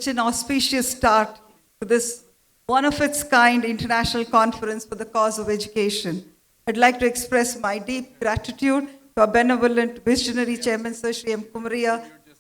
such an auspicious start to this one of its kind international conference for the cause of education. I'd like to express my deep gratitude to our benevolent visionary chairman, Sir Shri M. Kumaria,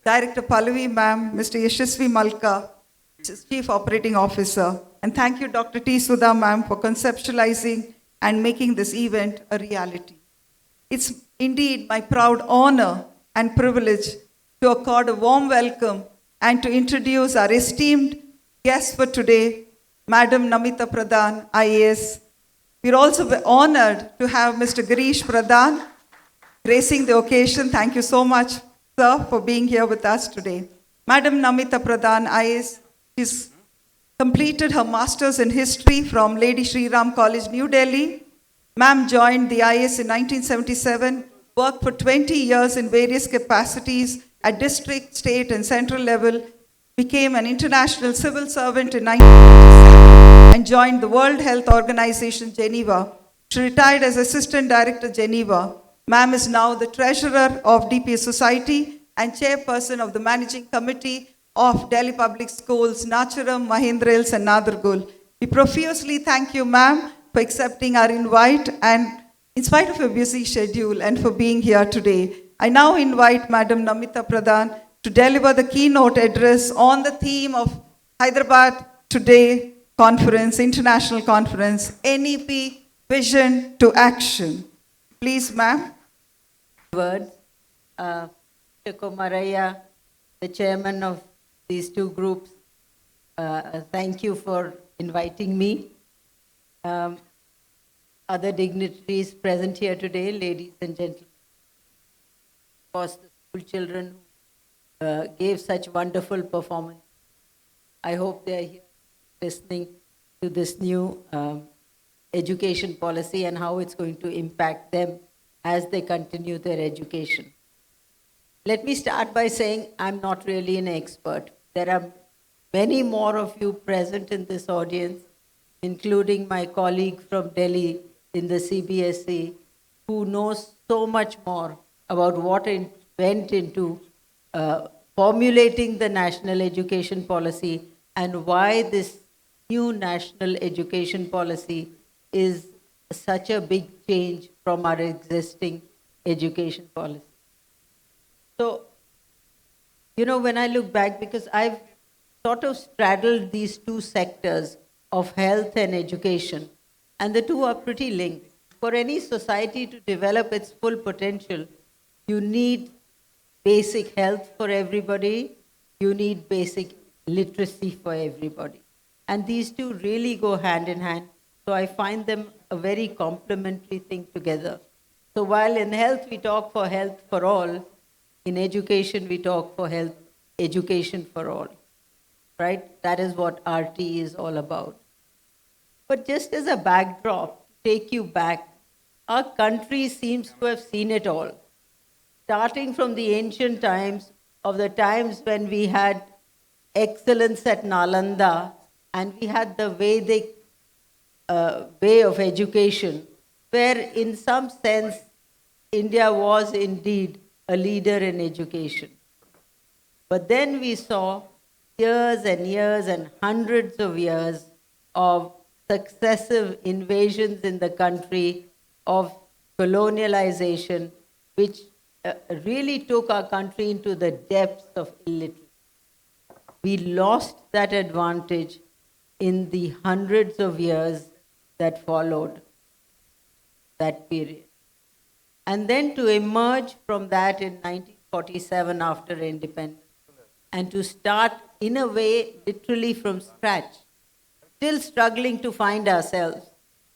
Director Pallavi ma'am, Mr. Yashasvi Malka, Chief Operating Officer, and thank you, Dr. T. Sudha ma'am, for conceptualizing and making this event a reality. It's indeed my proud honor and privilege to accord a warm welcome and to introduce our esteemed guest for today, Madam Namita Pradhan, IAS. We're also honored to have Mr. Girish Pradhan gracing the occasion. Thank you so much, sir, for being here with us today. Madam Namita Pradhan, IAS, she's completed her Masters in History from Lady Shri Ram College, New Delhi. Ma'am joined the IAS in 1977, worked for 20 years in various capacities at district, state, and central level, became an international civil servant in 1997, and joined the World Health Organization, Geneva. She retired as Assistant Director, Geneva. Ma'am is now the Treasurer of DPS Society and Chairperson of the Managing Committee of Delhi Public Schools, Nacharam, Mahendrails, and Nadergul. We profusely thank you, ma'am, for accepting our invite and in spite of your busy schedule and for being here today. I now invite Madam Namita Pradhan to deliver the keynote address on the theme of Hyderabad Today Conference, International Conference, NEP Vision to Action. Please, ma'am. Words. Mr. Komaraya, the chairman of these two groups, thank you for inviting me. Other dignitaries present here today, ladies and gentlemen. Of course, the school children gave such wonderful performance. I hope they are here listening to this new education policy and how it's going to impact them as they continue their education. Let me start by saying I'm not really an expert. There are many more of you present in this audience, including my colleague from Delhi in the CBSE, who knows so much more about what went into formulating the national education policy and why this new national education policy is such a big change from our existing education policy. So, you know, when I look back, because I've sort of straddled these two sectors of health and education, and the two are pretty linked. For any society to develop its full potential, you need basic health for everybody, you need basic literacy for everybody. And these two really go hand in hand, so I find them a very complementary thing together. So while in health we talk for health for all, in education we talk for health, education for all, right? That is what RT is all about. But just as a backdrop, to take you back, our country seems to have seen it all. Starting from the ancient times, of the times when we had excellence at Nalanda, and we had the Vedic way of education, where in some sense, India was indeed a leader in education. But then we saw years and years and hundreds of years of successive invasions in the country, of colonialization, which really took our country into the depths of illiteracy. We lost that advantage in the hundreds of years that followed that period. And then to emerge from that in 1947 after independence, and to start in a way literally from scratch, still struggling to find ourselves.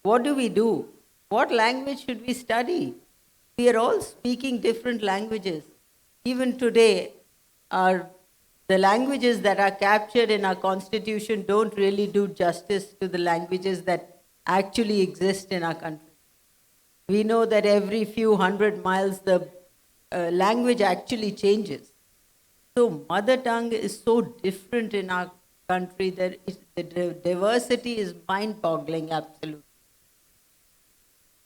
What do we do? What language should we study? We are all speaking different languages. Even today, the languages that are captured in our constitution don't really do justice to the languages that actually exist in our country. We know that every few hundred miles, the language actually changes. So mother tongue is so different in our country that the diversity is mind-boggling, absolutely.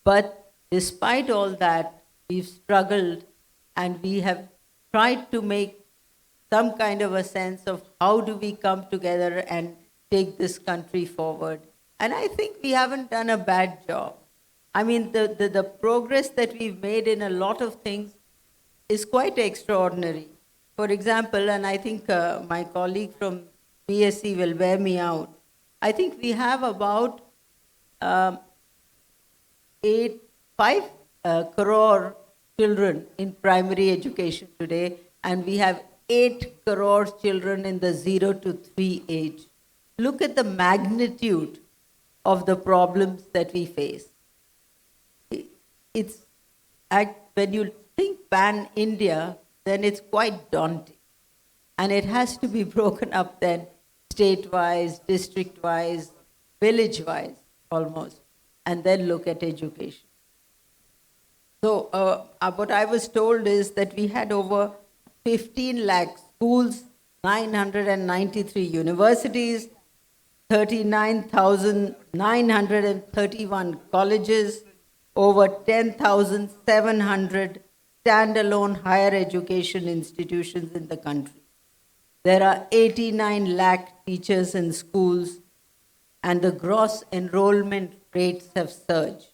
But despite all that, we've struggled and we have tried to make some kind of a sense of how do we come together and take this country forward. And I think we haven't done a bad job. I mean, the progress that we've made in a lot of things is quite extraordinary. For example, and I think my colleague from BSc will bear me out, I think we have about um, 5 crore children in primary education today, and we have 8 crore children in the 0 to 3 age. Look at the magnitude of the problems that we face. It's when you think pan-India, then it's quite daunting. And it has to be broken up then state-wise, district-wise, village-wise almost, and then look at education. So what I was told is that we had over 15 lakh schools, 993 universities, 39,931 colleges, over 10,700 standalone higher education institutions in the country. There are 89 lakh teachers in schools, and the gross enrollment rates have surged.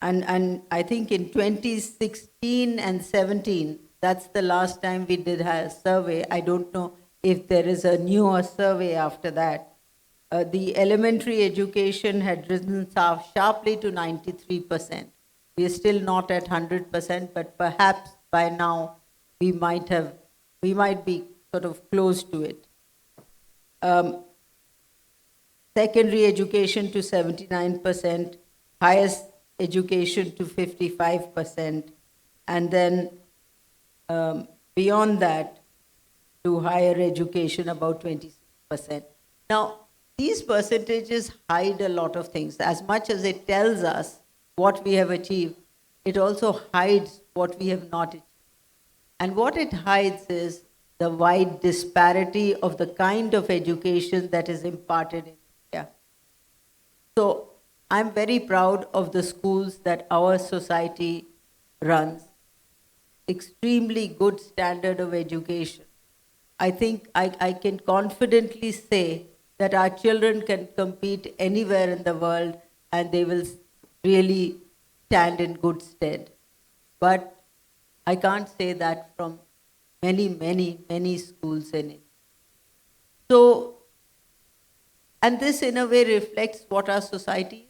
And I think in 2016 and 17, that's the last time we did a survey. I don't know if there is a newer survey after that. The elementary education had risen sharply to 93%. We are still not at 100%, but perhaps by now we might be sort of close to it. Secondary education to 79%, highest education to 55%, and then beyond that to higher education about 26%. Now, these percentages hide a lot of things. As much as it tells us what we have achieved, it also hides what we have not achieved. And what it hides is the wide disparity of the kind of education that is imparted in India. So I'm very proud of the schools that our society runs. Extremely good standard of education. I think I can confidently say that our children can compete anywhere in the world and they will really stand in good stead. But I can't say that from many schools in it. So, and this in a way reflects what our society is.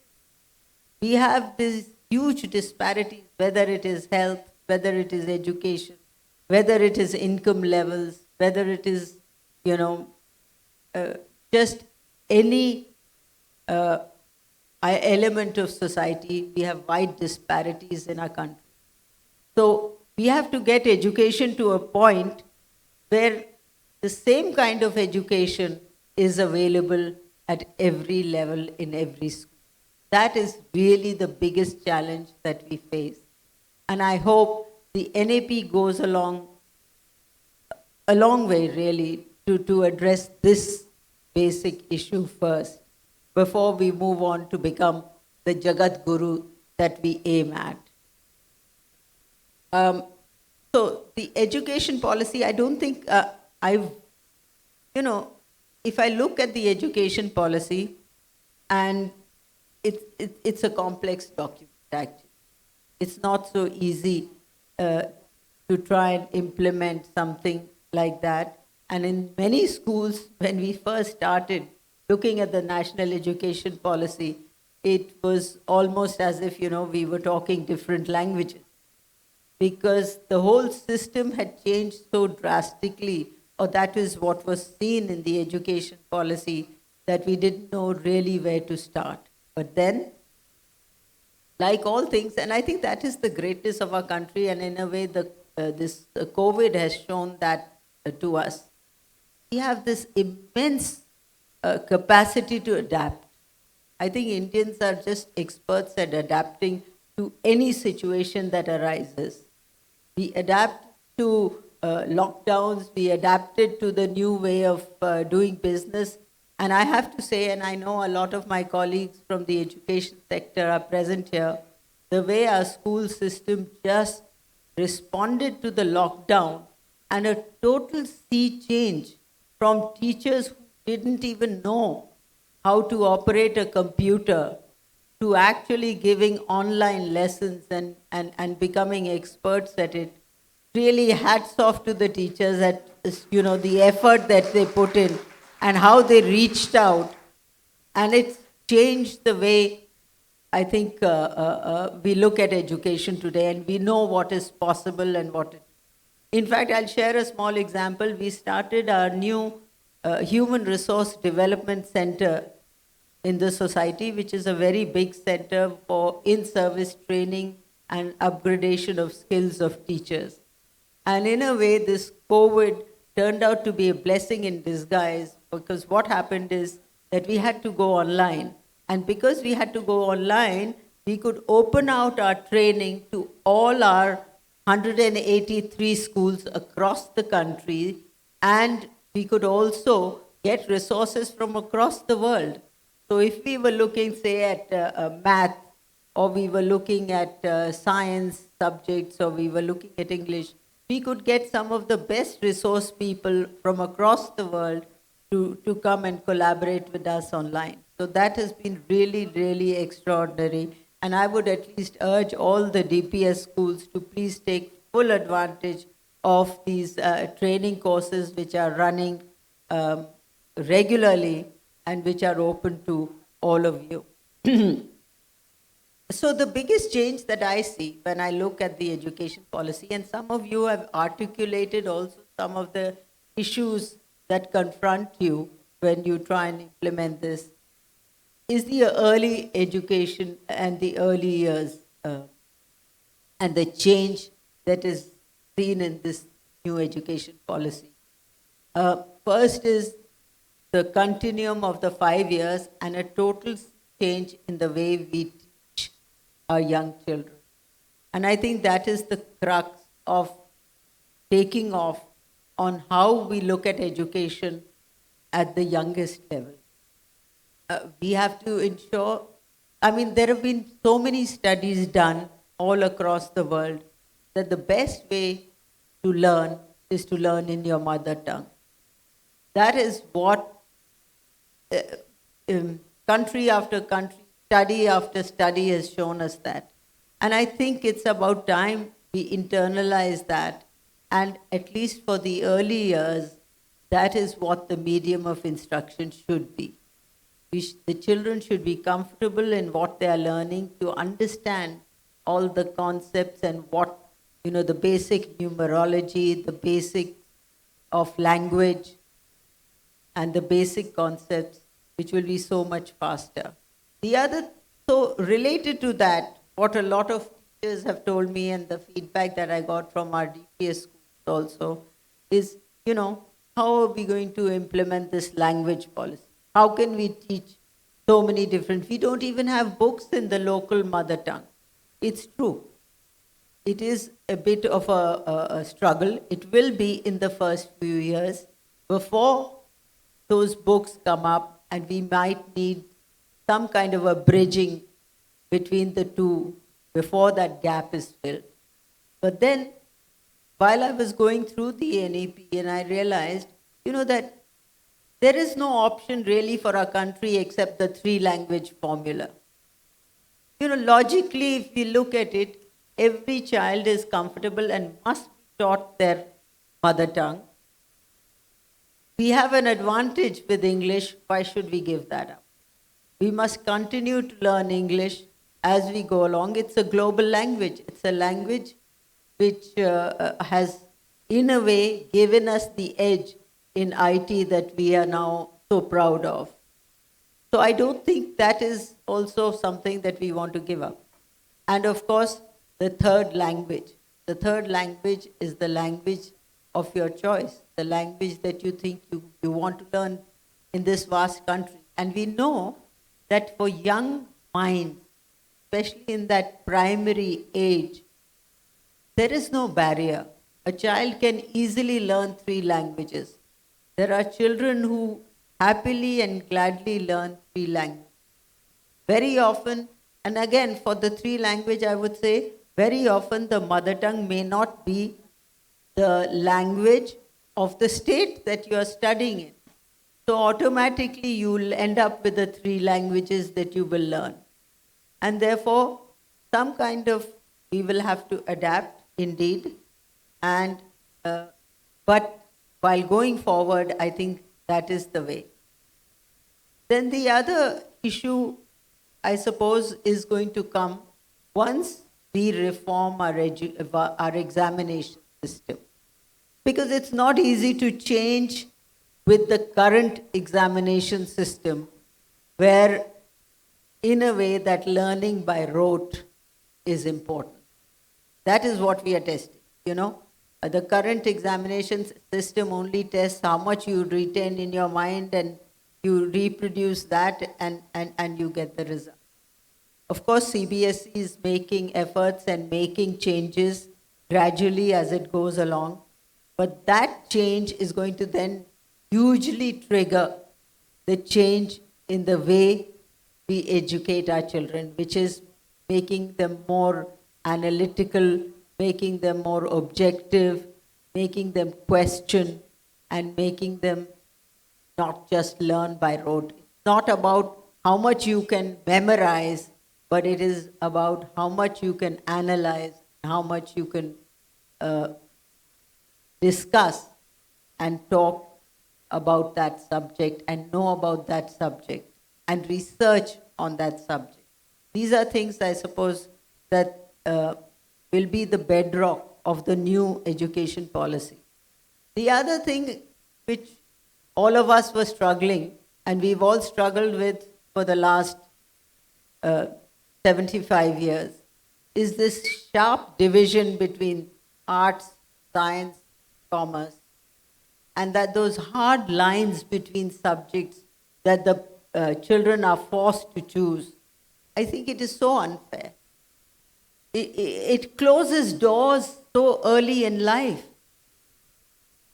We have these huge disparities, whether it is health, whether it is education, whether it is income levels, whether it is, just any element of society. We have wide disparities in our country. So we have to get education to a point where the same kind of education is available at every level in every school. That is really the biggest challenge that we face. And I hope the NEP goes a long way, really, to address this basic issue first, before we move on to become the Jagat Guru that we aim at. So the education policy, I don't think if I look at the education policy, and it's a complex document, actually. It's not so easy to try and implement something like that. And in many schools, when we first started looking at the national education policy, it was almost as if, we were talking different languages, because the whole system had changed so drastically, or that is what was seen in the education policy, that we didn't know really where to start. But then, like all things, and I think that is the greatness of our country, and in a way this COVID has shown that to us. We have this immense capacity to adapt. I think Indians are just experts at adapting to any situation that arises. We adapt to lockdowns, we adapted to the new way of doing business. And I have to say, and I know a lot of my colleagues from the education sector are present here, the way our school system just responded to the lockdown and a total sea change from teachers who didn't even know how to operate a computer to actually giving online lessons and becoming experts at it. Really hats off to the teachers at the effort that they put in and how they reached out, and it's changed the way I think we look at education today, and we know what is possible and what it. In fact, I'll share a small example. We started our new Human Resource Development Center in the society, which is a very big center for in-service training and upgradation of skills of teachers. And in a way, this COVID turned out to be a blessing in disguise, because what happened is that we had to go online. And because we had to go online, we could open out our training to all our 183 schools across the country, and we could also get resources from across the world. So if we were looking, say, at math, or we were looking at science subjects, or we were looking at English, we could get some of the best resource people from across the world to come and collaborate with us online. So that has been really, really extraordinary. And I would at least urge all the DPS schools to please take full advantage of these training courses which are running regularly and which are open to all of you. So the biggest change that I see when I look at the education policy, and some of you have articulated also some of the issues that confront you when you try and implement this, is the early education and the early years and the change that is seen in this new education policy. First is the continuum of the 5 years and a total change in the way we teach our young children. And I think that is the crux of taking off on how we look at education at the youngest level. We have to ensure, there have been so many studies done all across the world that the best way to learn is to learn in your mother tongue. That is what country after country, study after study has shown us that. And I think it's about time we internalize that. And at least for the early years, that is what the medium of instruction should be. The children should be comfortable in what they are learning, to understand all the concepts and what, the basic numerology, the basic of language, and the basic concepts, which will be so much faster. The other, so related to that, what a lot of teachers have told me, and the feedback that I got from our DPS schools also, is, how are we going to implement this language policy? How can we teach so many different? We don't even have books in the local mother tongue. It's true. It is a bit of a struggle. It will be in the first few years before those books come up, and we might need some kind of a bridging between the two before that gap is filled. But then, while I was going through the NEP, and I realized, that there is no option really for our country except the 3-language formula. Logically, if we look at it, every child is comfortable and must be taught their mother tongue. We have an advantage with English. Why should we give that up? We must continue to learn English as we go along. It's a global language. It's a language which has, in a way, given us the edge in IT that we are now so proud of. So I don't think that is also something that we want to give up. And of course, the third language. The third language is the language of your choice, the language that you think you want to learn in this vast country. And we know that for young minds, especially in that primary age, there is no barrier. A child can easily learn 3 languages. There are children who happily and gladly learn 3 languages. Very often, and again, for the 3 language, I would say, very often the mother tongue may not be the language of the state that you are studying in. So automatically you will end up with the 3 languages that you will learn. And therefore, some kind of, we will have to adapt indeed. And, but while going forward, I think that is the way. Then the other issue, I suppose, is going to come once we reform our examination system. Because it's not easy to change with the current examination system, where in a way that learning by rote is important. That is what we are testing, you know. The current examination system only tests how much you retain in your mind, and you reproduce that and you get the result. Of course, CBSE is making efforts and making changes gradually as it goes along, but that change is going to then hugely trigger the change in the way we educate our children, which is making them more analytical, making them more objective, making them question, and making them not just learn by rote. It's not about how much you can memorize, but it is about how much you can analyze, how much you can discuss and talk about that subject and know about that subject and research on that subject. These are things, I suppose, that will be the bedrock of the new education policy. The other thing which all of us were struggling, and we've all struggled with for the last 75 years, is this sharp division between arts, science, commerce, and that those hard lines between subjects that the children are forced to choose. I think it is so unfair. It closes doors so early in life.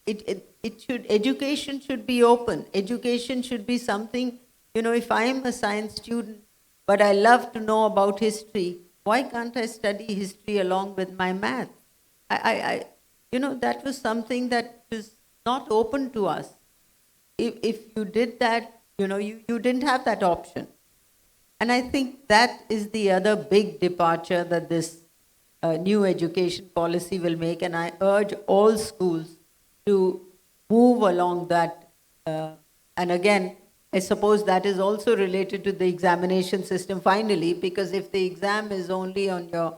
Education should be open. Education should be something, you know, if I'm a science student, but I love to know about history, why can't I study history along with my math? You know, that was something that was not open to us. If you did that, you know, you didn't have that option. And I think that is the other big departure that this new education policy will make. And I urge all schools to move along that. And again, I suppose that is also related to the examination system finally, because if the exam is only on your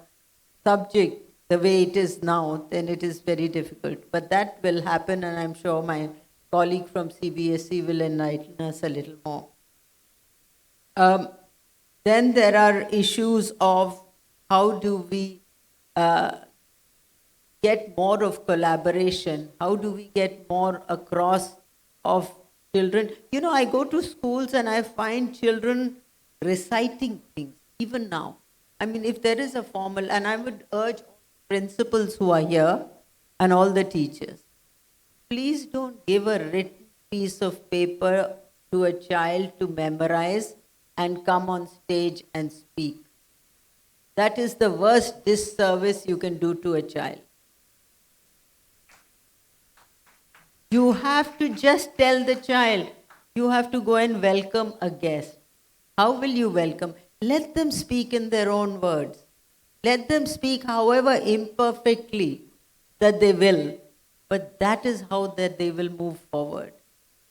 subject the way it is now, then it is very difficult. But that will happen, and I'm sure my colleague from CBSE will enlighten us a little more. Then there are issues of how do we get more of collaboration? How do we get more across of children? You know, I go to schools and I find children reciting things, even now. I mean, if there is a formal, and I would urge principals who are here and all the teachers, please don't give a written piece of paper to a child to memorize and come on stage and speak. That is the worst disservice you can do to a child. You have to just tell the child, you have to go and welcome a guest. How will you welcome? Let them speak in their own words. Let them speak however imperfectly that they will. But that is how that they will move forward.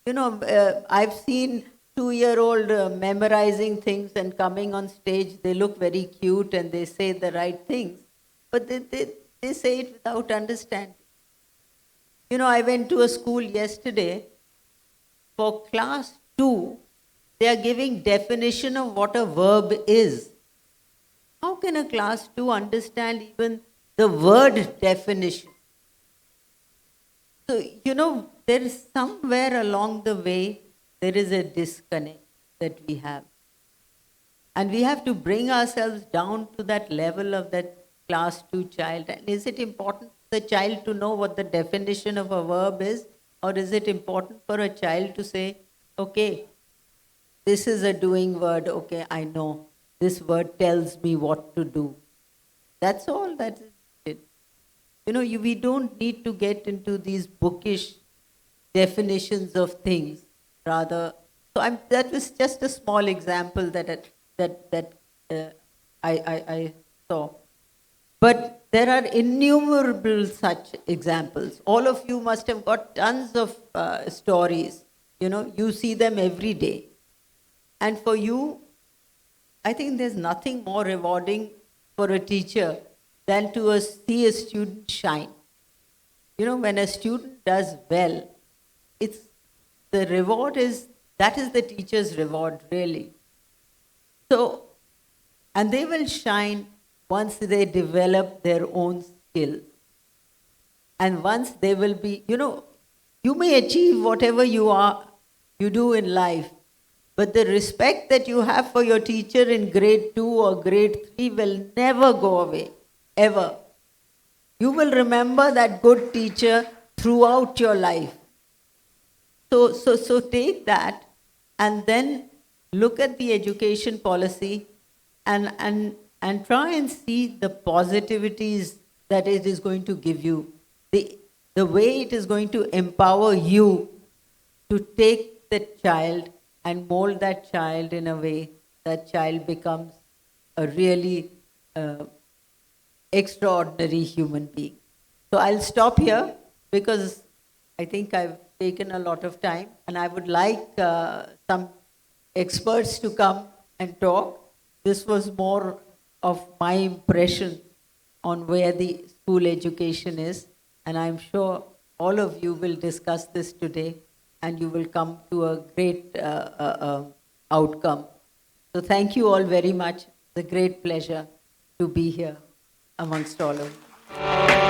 You know, I've seen 2-year-old memorizing things and coming on stage. They look very cute and they say the right things. But they say it without understanding. You know, I went to a school yesterday. For class 2, they are giving definition of what a verb is. How can a class 2 understand even the word definition? So, you know, there is somewhere along the way, there is a disconnect that we have. And we have to bring ourselves down to that level of that class 2 child. And is it important for the child to know what the definition of a verb is? Or is it important for a child to say, okay, this is a doing word, okay, I know. This word tells me what to do. That's all that is it. we don't need to get into these bookish definitions of things. Rather, that was just a small example that I saw. But there are innumerable such examples. All of you must have got tons of stories. You see them every day. And for you, I think there's nothing more rewarding for a teacher than to see a student shine. When a student does well, it's the reward that is the teacher's reward, really. So, and they will shine once they develop their own skills. And once they will be, you may achieve whatever you do in life, but the respect that you have for your teacher in grade 2 or grade 3 will never go away, ever. You will remember that good teacher throughout your life. So take that and then look at the education policy and try and see the positivities that it is going to give you, the way it is going to empower you to take the child and mold that child in a way that child becomes a really extraordinary human being. So I'll stop here because I think I've taken a lot of time, and I would like some experts to come and talk. This was more of my impression on where the school education is, and I'm sure all of you will discuss this today and you will come to a great outcome. So thank you all very much. It's a great pleasure to be here amongst all of you.